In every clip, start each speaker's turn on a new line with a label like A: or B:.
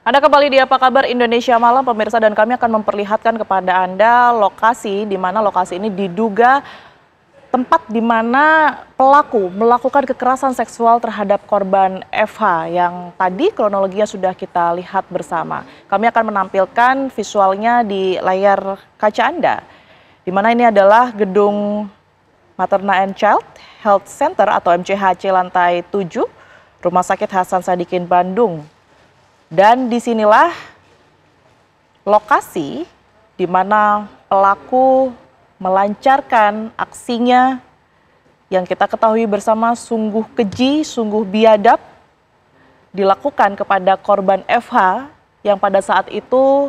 A: Anda kembali di Apa Kabar Indonesia Malam, pemirsa, dan kami akan memperlihatkan kepada Anda lokasi di mana lokasi ini diduga tempat di mana pelaku melakukan kekerasan seksual terhadap korban FH yang tadi kronologinya sudah kita lihat bersama. Kami akan menampilkan visualnya di layar kaca Anda, di mana ini adalah gedung Materna and Child Health Center atau MCHC lantai 7, Rumah Sakit Hasan Sadikin Bandung. Dan disinilah lokasi di mana pelaku melancarkan aksinya yang kita ketahui bersama sungguh keji, sungguh biadab dilakukan kepada korban FH yang pada saat itu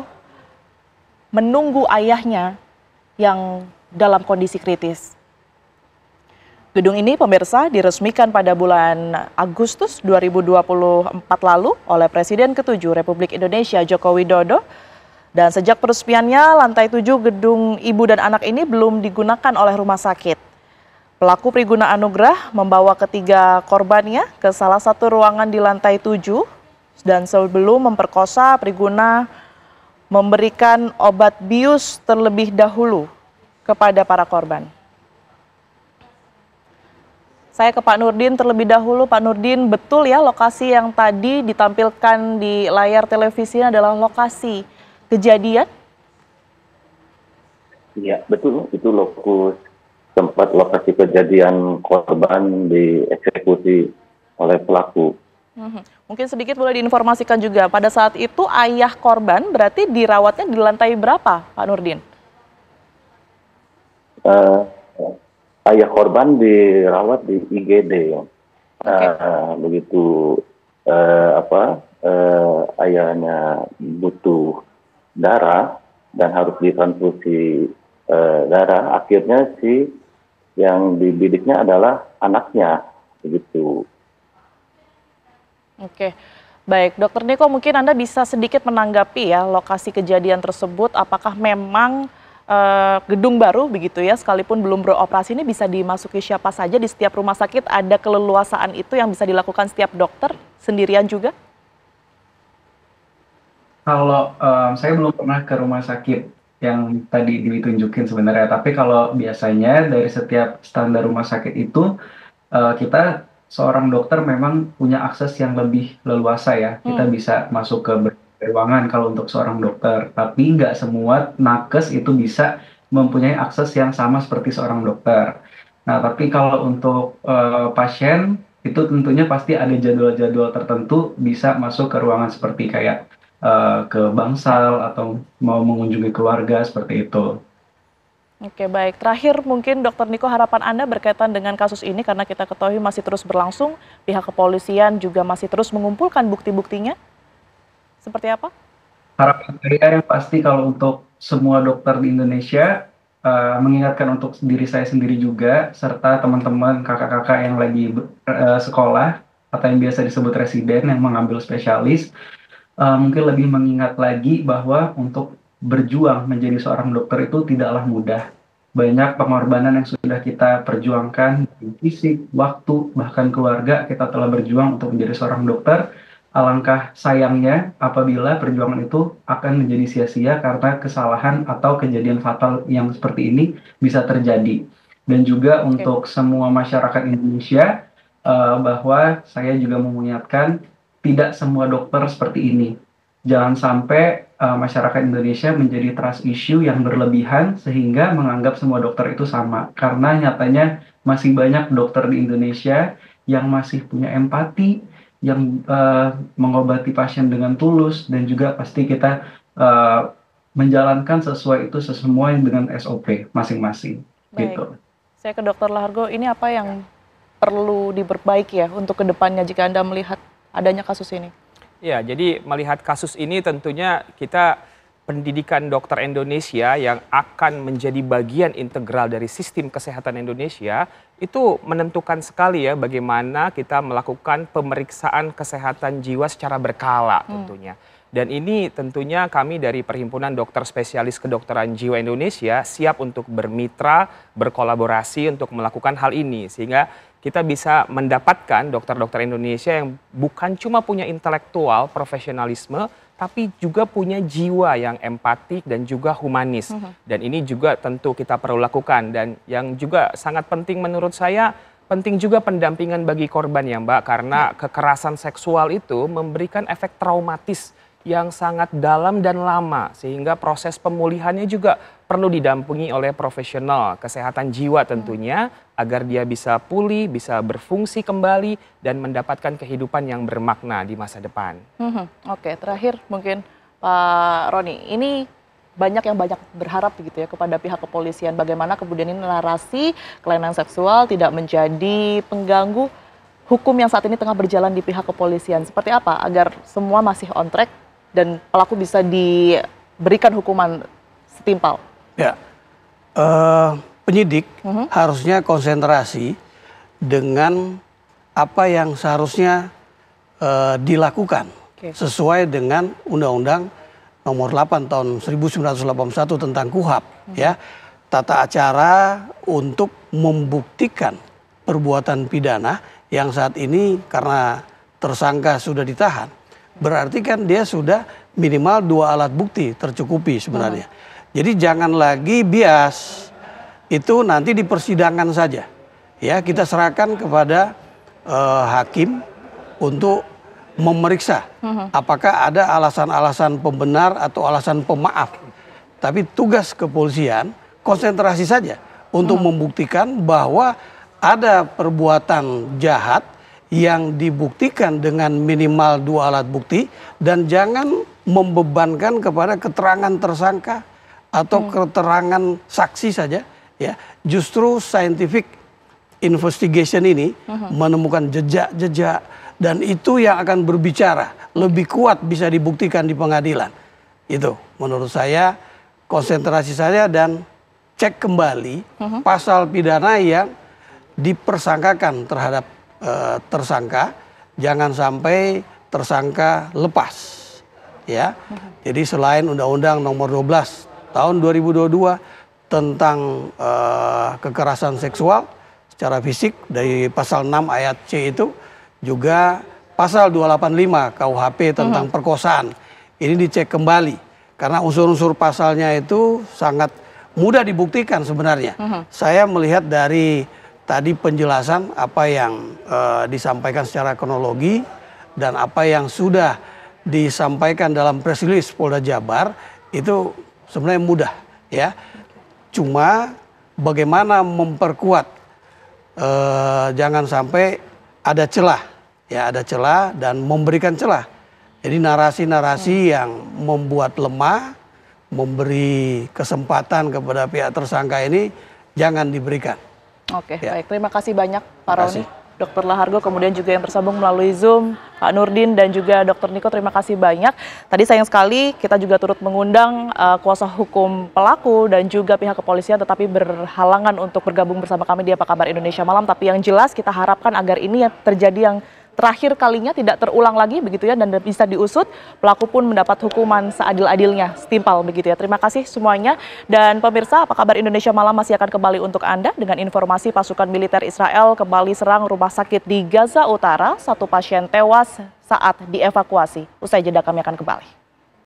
A: menunggu ayahnya yang dalam kondisi kritis. Gedung ini, pemirsa, diresmikan pada bulan Agustus 2024 lalu oleh Presiden ke-7 Republik Indonesia Joko Widodo. Dan sejak peresmiannya, lantai 7 gedung ibu dan anak ini belum digunakan oleh rumah sakit. Pelaku Priguna Anugrah membawa ketiga korbannya ke salah satu ruangan di lantai 7 dan sebelum memperkosa, Priguna memberikan obat bius terlebih dahulu kepada para korban. Saya ke Pak Nurdin terlebih dahulu. Pak Nurdin, betul ya lokasi yang tadi ditampilkan di layar televisi adalah lokasi kejadian?
B: Iya, betul. Itu tempat lokasi kejadian korban dieksekusi oleh pelaku.
A: Mungkin sedikit boleh diinformasikan juga, pada saat itu ayah korban berarti dirawatnya di lantai berapa, Pak Nurdin?
B: Ayah korban dirawat di IGD ya. Begitu ayahnya butuh darah dan harus ditransfusi darah, akhirnya yang dibidiknya adalah anaknya, begitu.
A: Oke, baik, Dokter Niko, mungkin Anda bisa sedikit menanggapi ya lokasi kejadian tersebut, apakah memang gedung baru begitu ya, sekalipun belum beroperasi, ini bisa dimasuki siapa saja di setiap rumah sakit, ada keleluasaan itu yang bisa dilakukan setiap dokter sendirian juga?
C: Kalau saya belum pernah ke rumah sakit yang tadi ditunjukin sebenarnya, tapi kalau biasanya dari setiap standar rumah sakit itu kita seorang dokter memang punya akses yang lebih leluasa ya. Kita bisa masuk ke ruangan kalau untuk seorang dokter, tapi nggak semua nakes itu bisa mempunyai akses yang sama seperti seorang dokter. Nah, tapi kalau untuk pasien itu tentunya pasti ada jadwal-jadwal tertentu bisa masuk ke ruangan seperti kayak ke bangsal atau mau mengunjungi keluarga seperti itu.
A: Oke, baik. Terakhir mungkin Dokter Niko, harapan Anda berkaitan dengan kasus ini karena kita ketahui masih terus berlangsung, pihak kepolisian juga masih terus mengumpulkan bukti-buktinya. Seperti apa?
C: Harapan saya yang pasti kalau untuk semua dokter di Indonesia, mengingatkan untuk diri saya sendiri juga, serta teman-teman kakak-kakak yang lagi sekolah, atau yang biasa disebut residen yang mengambil spesialis, mungkin lebih mengingat lagi bahwa untuk berjuang menjadi seorang dokter itu tidaklah mudah. Banyak pengorbanan yang sudah kita perjuangkan, fisik, waktu, bahkan keluarga, kita telah berjuang untuk menjadi seorang dokter. Alangkah sayangnya apabila perjuangan itu akan menjadi sia-sia karena kesalahan atau kejadian fatal yang seperti ini bisa terjadi. Dan juga untuk semua masyarakat Indonesia, bahwa saya juga mengingatkan tidak semua dokter seperti ini. Jangan sampai masyarakat Indonesia menjadi trust issue yang berlebihan sehingga menganggap semua dokter itu sama. Karena nyatanya masih banyak dokter di Indonesia yang masih punya empati, yang mengobati pasien dengan tulus, dan juga pasti kita menjalankan sesuai itu sesuai dengan SOP masing-masing.
A: Baik.
C: Gitu.
A: Saya ke Dokter Lahargo, ini apa yang perlu diperbaiki ya untuk kedepannya jika Anda melihat adanya kasus ini?
D: Ya, jadi melihat kasus ini tentunya kita pendidikan dokter Indonesia yang akan menjadi bagian integral dari sistem kesehatan Indonesia itu menentukan sekali ya bagaimana kita melakukan pemeriksaan kesehatan jiwa secara berkala tentunya. Dan ini tentunya kami dari Perhimpunan Dokter Spesialis Kedokteran Jiwa Indonesia siap untuk bermitra, berkolaborasi untuk melakukan hal ini sehingga kita bisa mendapatkan dokter-dokter Indonesia yang bukan cuma punya intelektual, profesionalisme, tapi juga punya jiwa yang empatik dan juga humanis. Dan ini juga tentu kita perlu lakukan. Dan yang juga sangat penting menurut saya, penting juga pendampingan bagi korban ya Mbak, karena kekerasan seksual itu memberikan efek traumatis yang sangat dalam dan lama, sehingga proses pemulihannya juga perlu didampingi oleh profesional kesehatan jiwa tentunya, agar dia bisa pulih, bisa berfungsi kembali dan mendapatkan kehidupan yang bermakna di masa depan.
A: Oke, terakhir mungkin Pak Roni, ini banyak yang berharap begitu ya kepada pihak kepolisian, bagaimana kemudian ini narasi kelainan seksual tidak menjadi pengganggu hukum yang saat ini tengah berjalan di pihak kepolisian. Seperti apa agar semua masih on track dan pelaku bisa diberikan hukuman setimpal?
E: Ya, penyidik harusnya konsentrasi dengan apa yang seharusnya dilakukan sesuai dengan Undang-Undang Nomor 8 tahun 1981 tentang KUHP, ya, tata acara untuk membuktikan perbuatan pidana yang saat ini karena tersangka sudah ditahan. Berarti kan dia sudah minimal 2 alat bukti tercukupi sebenarnya. Jadi jangan lagi bias, itu nanti di persidangan saja. Ya, kita serahkan kepada hakim untuk memeriksa apakah ada alasan-alasan pembenar atau alasan pemaaf. Tapi tugas kepolisian konsentrasi saja untuk membuktikan bahwa ada perbuatan jahat yang dibuktikan dengan minimal 2 alat bukti, dan jangan membebankan kepada keterangan tersangka atau keterangan saksi saja, ya. Justru scientific investigation ini menemukan jejak-jejak, dan itu yang akan berbicara lebih kuat, bisa dibuktikan di pengadilan. Itu menurut saya konsentrasi saya, dan cek kembali pasal pidana yang dipersangkakan terhadap tersangka, jangan sampai tersangka lepas, ya. Jadi selain Undang-Undang Nomor 12 tahun 2022 tentang kekerasan seksual secara fisik dari pasal 6 ayat C itu, juga pasal 285 KUHP tentang perkosaan ini dicek kembali, karena unsur-unsur pasalnya itu sangat mudah dibuktikan sebenarnya. Saya melihat dari tadi penjelasan apa yang disampaikan secara kronologi dan apa yang sudah disampaikan dalam press release Polda Jabar, itu sebenarnya mudah, ya. Cuma bagaimana memperkuat, jangan sampai ada celah, ya, ada celah dan memberikan celah. Jadi narasi-narasi yang membuat lemah, memberi kesempatan kepada pihak tersangka ini jangan diberikan.
A: Oke, baik. Terima kasih banyak Pak Roni, Dr. Lahargo, kemudian juga yang tersambung melalui Zoom, Pak Nurdin dan juga Dr. Niko, terima kasih banyak. Tadi sayang sekali kita juga turut mengundang kuasa hukum pelaku dan juga pihak kepolisian, tetapi berhalangan untuk bergabung bersama kami di Apa Kabar Indonesia Malam. Tapi yang jelas kita harapkan agar ini terjadi yang terakhir kalinya, tidak terulang lagi begitu ya, dan bisa diusut, pelaku pun mendapat hukuman seadil-adilnya, setimpal begitu ya. Terima kasih semuanya, dan pemirsa Apa Kabar Indonesia Malam masih akan kembali untuk Anda dengan informasi pasukan militer Israel kembali serang rumah sakit di Gaza Utara, 1 pasien tewas saat dievakuasi. Usai jeda kami akan kembali.